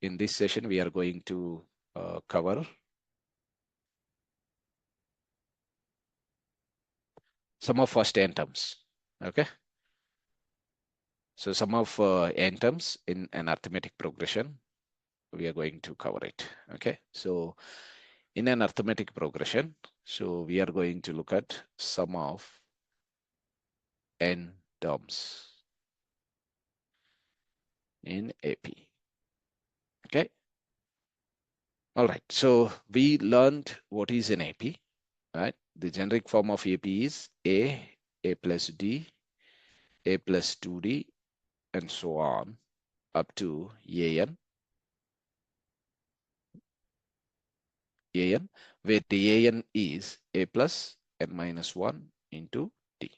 in this session, we are going to cover some of first n terms. Okay. So some of n terms in an arithmetic progression, we are going to cover it. Okay. So in an arithmetic progression, so we are going to look at sum of n terms in AP. Okay. All right. So we learned what is an AP, right? The generic form of AP is A plus D, A plus 2D, and so on up to AN, where the AN is A plus n minus 1 into D,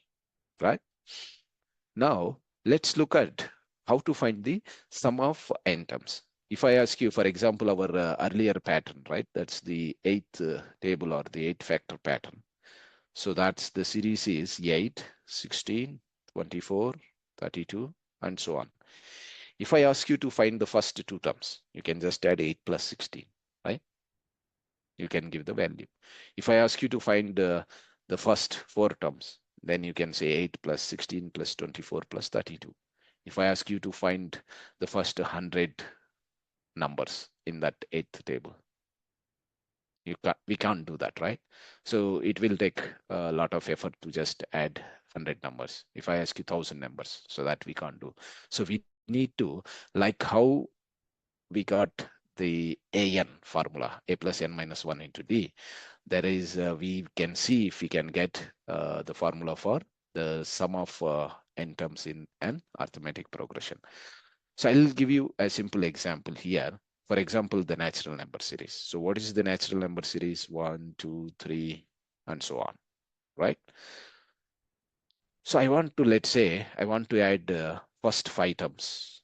right? Now, let's look at how to find the sum of n terms. If I ask you, for example, our earlier pattern, right? That's the eighth table or the 8-factor pattern. So that's the series is 8, 16, 24, 32, and so on. If I ask you to find the first two terms, you can just add 8 plus 16, right? You can give the value. If I ask you to find the first four terms, then you can say 8 plus 16 plus 24 plus 32. If I ask you to find the first 100 numbers in that eighth table, we can't do that, right? So it will take a lot of effort to just add 100 numbers. If I ask you 1,000 numbers, so that we can't do. So we need to, like how we got the AN formula, A plus n minus 1 into D, there is, we can see if we can get the formula for the sum of n terms in an arithmetic progression. So I'll give you a simple example here. For example, the natural number series. So what is the natural number series? 1, 2, 3, and so on, right? So I want to, let's say, I want to add first 5 terms,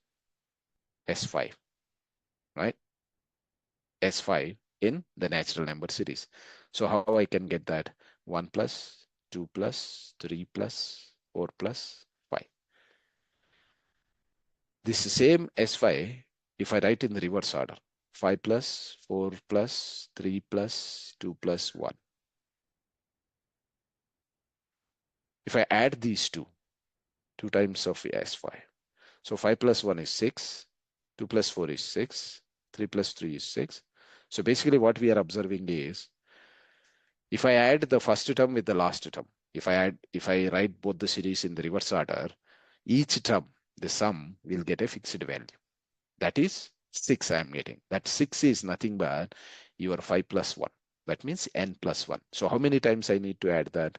S5, right? S5 in the natural number series. So how I can get that? 1 plus, 2 plus, 3 plus, 4 plus, 5. This same S5, if I write in the reverse order, 5 plus, 4 plus, 3 plus, 2 plus 1. If I add these two times of S5. So 5 plus 1 is 6, 2 plus 4 is 6, 3 plus 3 is 6. So basically what we are observing is, if I add the first term with the last term, if I write both the series in the reverse order, each term, the sum will get a fixed value. That is 6 I am getting. That 6 is nothing but your 5 plus 1. That means n plus 1. So how many times I need to add that?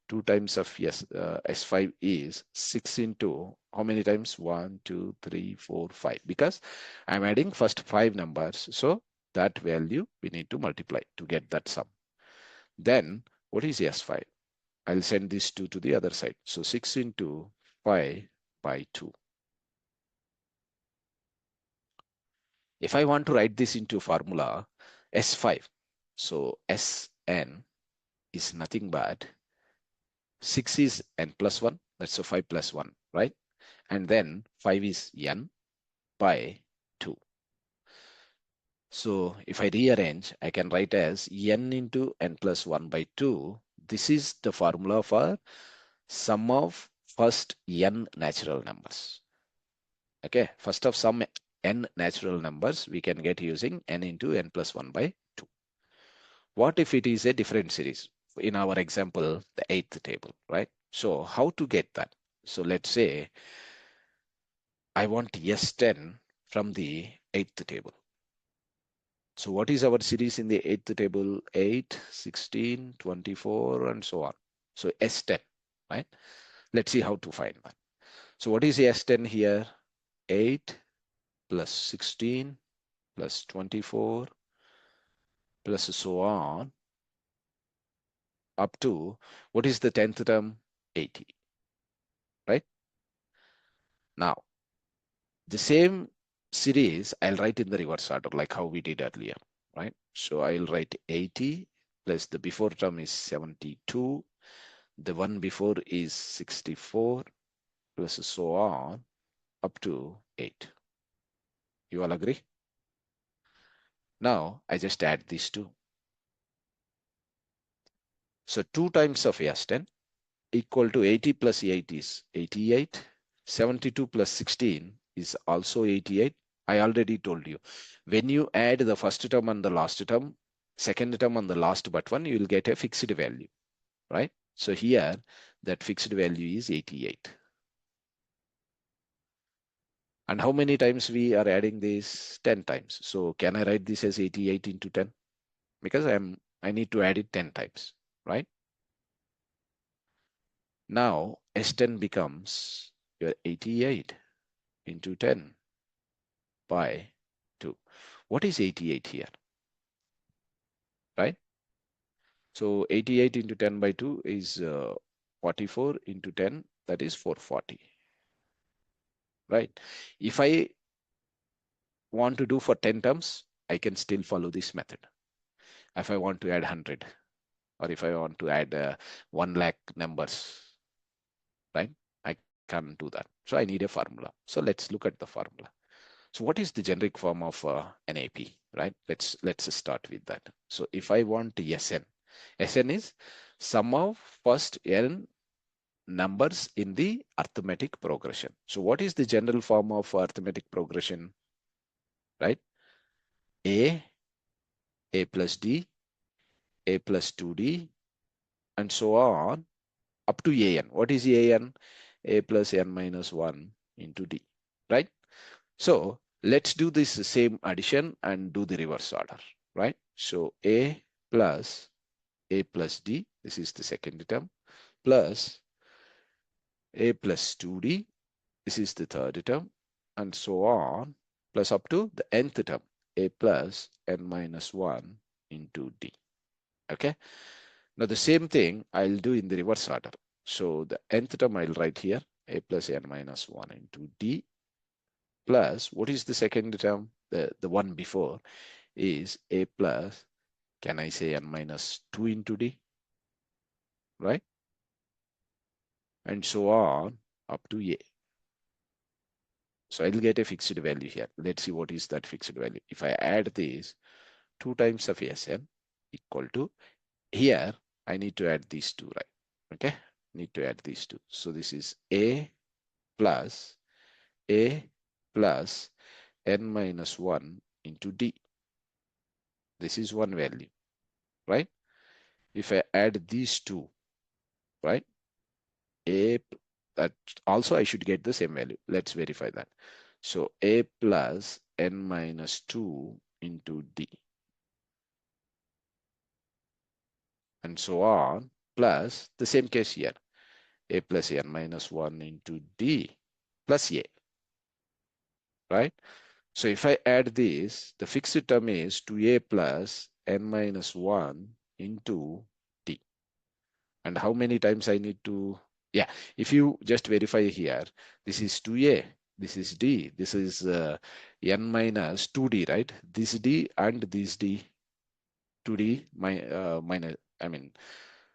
2 times of S5 is 6 into how many times? 1, 2, 3, 4, 5. Because I'm adding first 5 numbers. So that value we need to multiply to get that sum. Then what is S5? I'll send this 2 to the other side. So 6 into 5 by 2. If I want to write this into formula S5, so Sn is nothing but 6 is n plus 1. That's so 5 plus 1, right? And then 5 is n by 2. So if I rearrange, I can write as n into n plus 1 by 2. This is the formula for sum of first n natural numbers. Okay, first of some n natural numbers we can get using n into n plus 1 by 2. What if it is a different series? In our example, the 8th table, right? So how to get that? So let's say I want S10 from the 8th table. So what is our series in the 8th table? 8, 16, 24, and so on. So S10, right? Let's see how to find that. So what is S10 here? 8 plus 16 plus 24 plus so on up to, what is the 10th term? 80, right? Now, the same series I'll write in the reverse order like how we did earlier, right? So I'll write 80 plus the before term is 72. The one before is 64 plus so on up to 8. You all agree? Now I just add these two. So 2 times of S10 equal to 80 plus 8 is 88. 72 plus 16 is also 88. I already told you. When you add the first term and the last term, second term and the last but one, you will get a fixed value, right? So here, that fixed value is 88. And how many times we are adding this? 10 times. So can I write this as 88 into 10? Because I need to add it 10 times, right? Now S10 becomes your 88 into 10 by 2. What is 88 here, right? So 88 into 10 by 2 is 44 into 10, that is 440, right? If I want to do for 10 terms, I can still follow this method. If I want to add 100, or if I want to add 1 lakh numbers, right? I can do that. So I need a formula. So let's look at the formula. So what is the generic form of NAP, right? Let's start with that. So if I want SN is sum of first n numbers in the arithmetic progression. So what is the general form of arithmetic progression, right? A plus D, A plus 2D, and so on up to AN. What is AN? A plus N minus 1 into D, right? So let's do this same addition and do the reverse order, right? So A plus D, this is the second term, plus A plus 2D, this is the third term, and so on, plus up to the nth term, A plus N minus 1 into D. Okay. Now the same thing I'll do in the reverse order. So the nth term I'll write here, A plus N minus 1 into D, plus what is the second term? The one before is A plus, can I say N minus 2 into D, right? And so on up to A. So I'll get a fixed value here. Let's see what is that fixed value. If I add this, 2 times of Sn equal to, here I need to add these two, right? Okay, need to add these two. So this is A plus N minus 1 into D. This is one value, right? If I add these two, right? A, that also I should get the same value. Let's verify that. So A plus N minus 2 into D, and so on, plus the same case here, A plus N minus 1 into D plus A, right? So if I add this, the fixed term is 2A plus N minus 1 into D. And how many times I need to, yeah, if you just verify here, this is 2A, this is D, this is N minus 2D, right? This D and this D, 2D minus, I mean,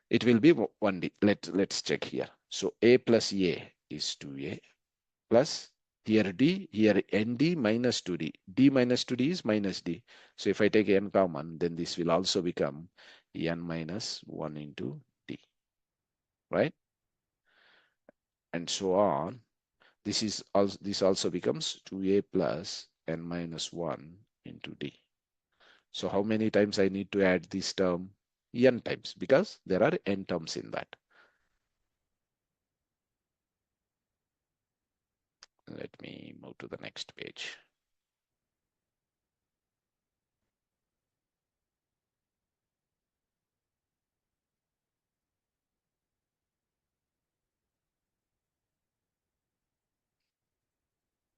it will be 1D. Let's check here. So A plus A is 2A plus here D, here ND minus 2D. D minus 2D is minus D. So if I take N common, then this will also become N minus 1 into D, right? And so on. This also becomes 2A plus N minus 1 into D. So how many times I need to add this term? N times, because there are N terms in that. Let me move to the next page.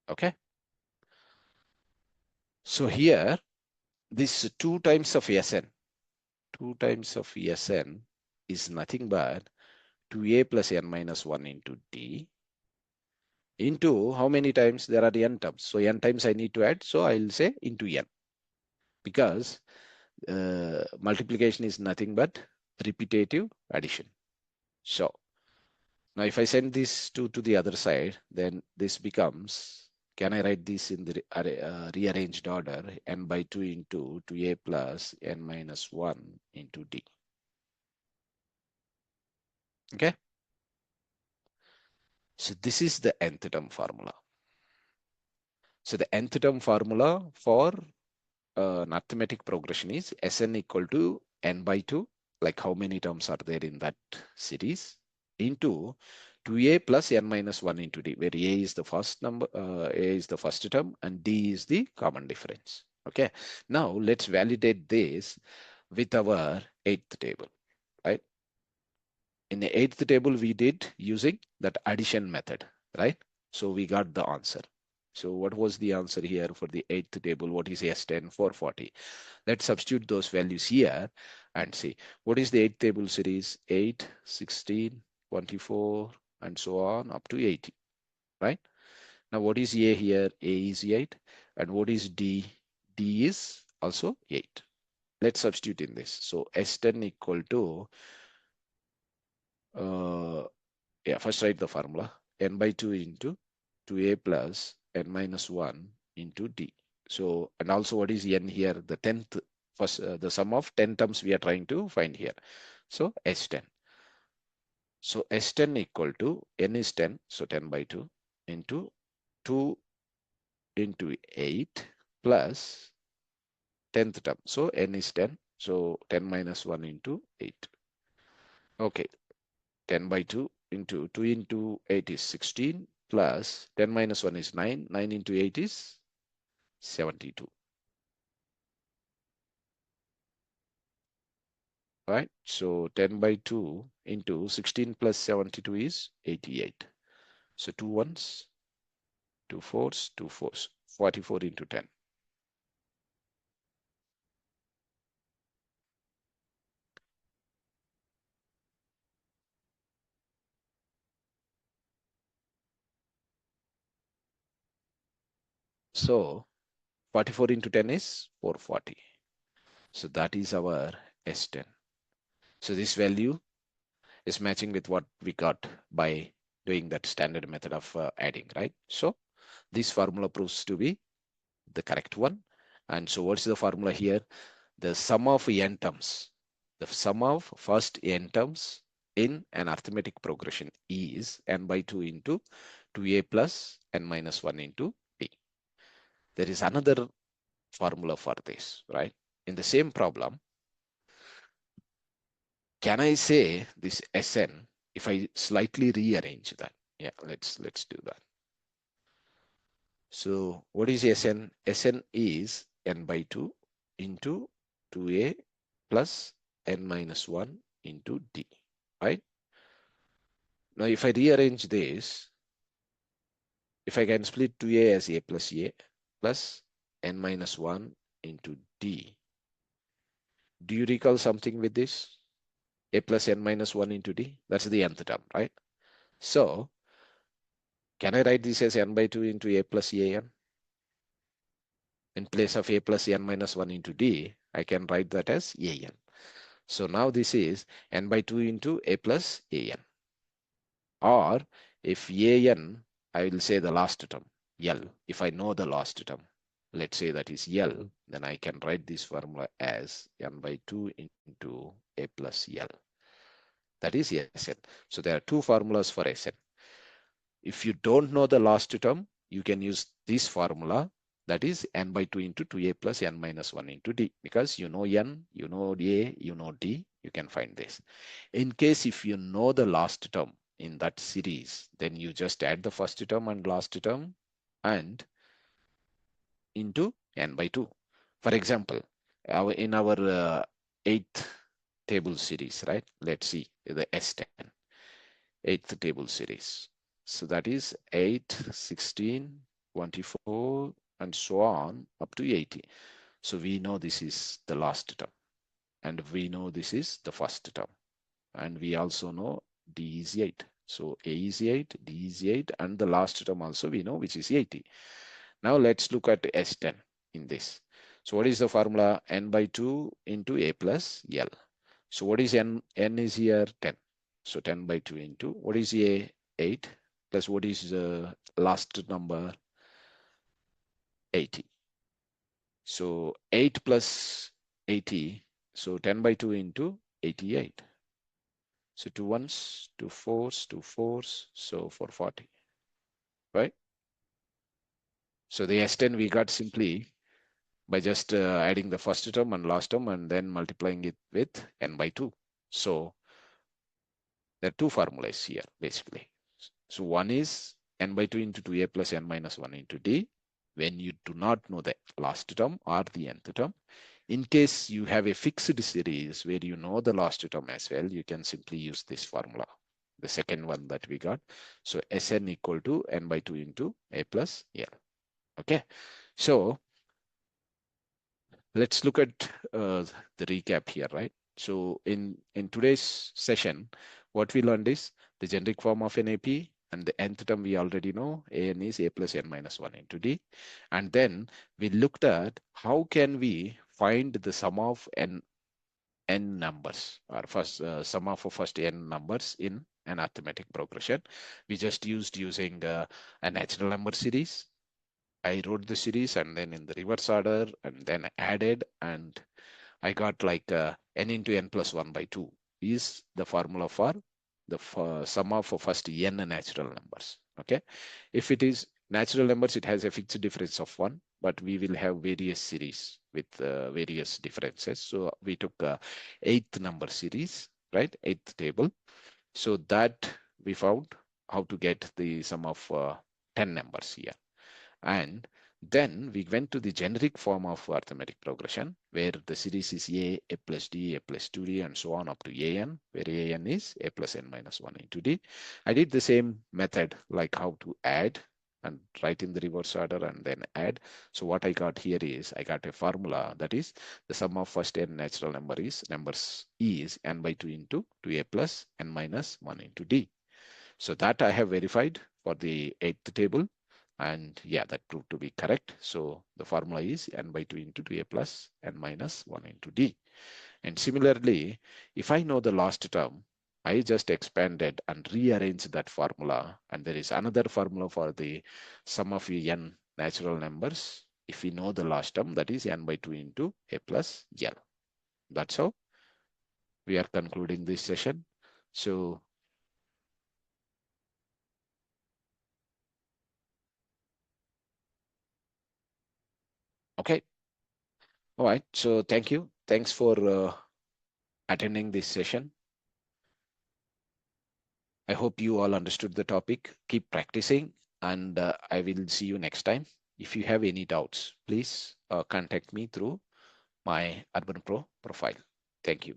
Okay. So here, this 2 times of Sn, 2 times of Sn is nothing but 2A plus N minus 1 into D into how many times? There are N terms. So N times I need to add. So I'll say into N, because multiplication is nothing but repetitive addition. So now if I send this 2 to the other side, then this becomes Can I write this in the rearranged order? N by 2 into 2a plus n minus 1 into d. Okay. So this is the nth term formula. So the nth term formula for an arithmetic progression is Sn equal to n by 2, like how many terms are there in that series, into 2a plus n minus 1 into d, where a is the first number, a is the first term, and d is the common difference. Okay. Now let's validate this with our eighth table, right? In the eighth table, we did using that addition method, right? So we got the answer. So what was the answer here for the eighth table? What is S10 440? Let's substitute those values here and see. What is the eighth table series? 8, 16, 24, and so on up to 80, right? Now what is A here? A is 8. And what is D? D is also 8. Let's substitute in this. So S10 equal to yeah, first write the formula. N by 2 into 2a plus n minus 1 into d. So, and also what is n here? The 10th, first, the sum of 10 terms we are trying to find here. So, S10. So, S10 equal to, n is 10, so 10 by 2 into 2 into 8 plus 10th term. So, n is 10. So, 10 minus 1 into 8. Okay. 10 by 2 into 2 into 8 is 16 plus 10 minus 1 is 9. 9 into 8 is 72. Right? So 10 by 2 into 16 plus 72 is 88. So 2 ones, 2 fours, 2 fours. 44 into 10. So 44 into 10 is 440. So that is our S10. So this value is matching with what we got by doing that standard method of adding, right? So this formula proves to be the correct one. And so what's the formula here? The sum of n terms, the sum of first n terms in an arithmetic progression is n by 2 into 2a plus n minus 1 into b. There is another formula for this, right? In the same problem, can I say this Sn if I slightly rearrange that? Yeah, let's do that. So what is Sn? Sn is n by 2 into 2a plus n minus 1 into d, right? Now if I rearrange this, if I can split 2a as a plus n minus 1 into d, do you recall something with this? A plus n minus 1 into d, that's the nth term, right? So can I write this as n by 2 into a plus an? In place of a plus n minus 1 into d, I can write that as an. So now this is n by 2 into a plus an. Or if an, I will say the last term, L. If I know the last term, let's say that is L, then I can write this formula as n by 2 into a plus L. That is Sn. So there are two formulas for Sn. If you don't know the last term, you can use this formula, that is n by 2 into 2a plus n minus 1 into d. Because you know n, you know a, you know d, you can find this. In case if you know the last term in that series, then you just add the first term and last term and into n by 2. For example, in our eighth table series, right? Let's see the S10, eighth table series. So that is 8, 16, 24, and so on up to 80. So we know this is the last term, and we know this is the first term, and we also know D is 8. So A is 8, D is 8, and the last term also we know, which is 80. Now let's look at S10 in this. So what is the formula? N by 2 into A plus L. So what is N? N is here 10. So 10 by 2 into, what is A? 8 plus what is the last number? 80. So 8 plus 80, so 10 by 2 into 88. So 2 ones, 2 fours, 2 fours, so 440, right? So the S10 we got simply by just adding the first term and last term and then multiplying it with n by 2. So there are two formulas here, basically. So one is n by 2 into 2a plus n minus 1 into d when you do not know the last term or the nth term. In case you have a fixed series where you know the last term as well, you can simply use this formula, the second one that we got. So Sn equal to n by 2 into a plus l. Okay, so let's look at the recap here, right? So in today's session, what we learned is the generic form of an AP, and the nth term we already know, an is a plus n minus 1 into d. And then we looked at how can we find the sum of n numbers, or first sum of first n numbers in an arithmetic progression. We just using a natural number series. I wrote the series and then in the reverse order and then added, and I got like n into n plus 1 by 2 is the formula for the sum of first n natural numbers. Okay, if it is natural numbers, it has a fixed difference of 1, but we will have various series with various differences. So we took eighth number series, right? Eighth table. So that we found how to get the sum of 10 numbers here. And then we went to the generic form of arithmetic progression, where the series is a plus d, a plus 2d, and so on up to an, where an is a plus n minus 1 into d. I did the same method, like how to add and write in the reverse order and then add. So what I got here is I got a formula that is the sum of first n natural numbers is n by 2 into 2a plus n minus 1 into d. So that I have verified for the eighth table. And yeah, that proved to be correct. So the formula is n by 2 into 2a plus n minus 1 into d. And similarly, if I know the last term, I just expanded and rearranged that formula. And there is another formula for the sum of n natural numbers. If we know the last term, that is n by 2 into a plus l. That's how we are concluding this session. So okay. All right. So thank you. Thanks for attending this session. I hope you all understood the topic. Keep practicing, and I will see you next time. If you have any doubts, please contact me through my Urban Pro profile. Thank you.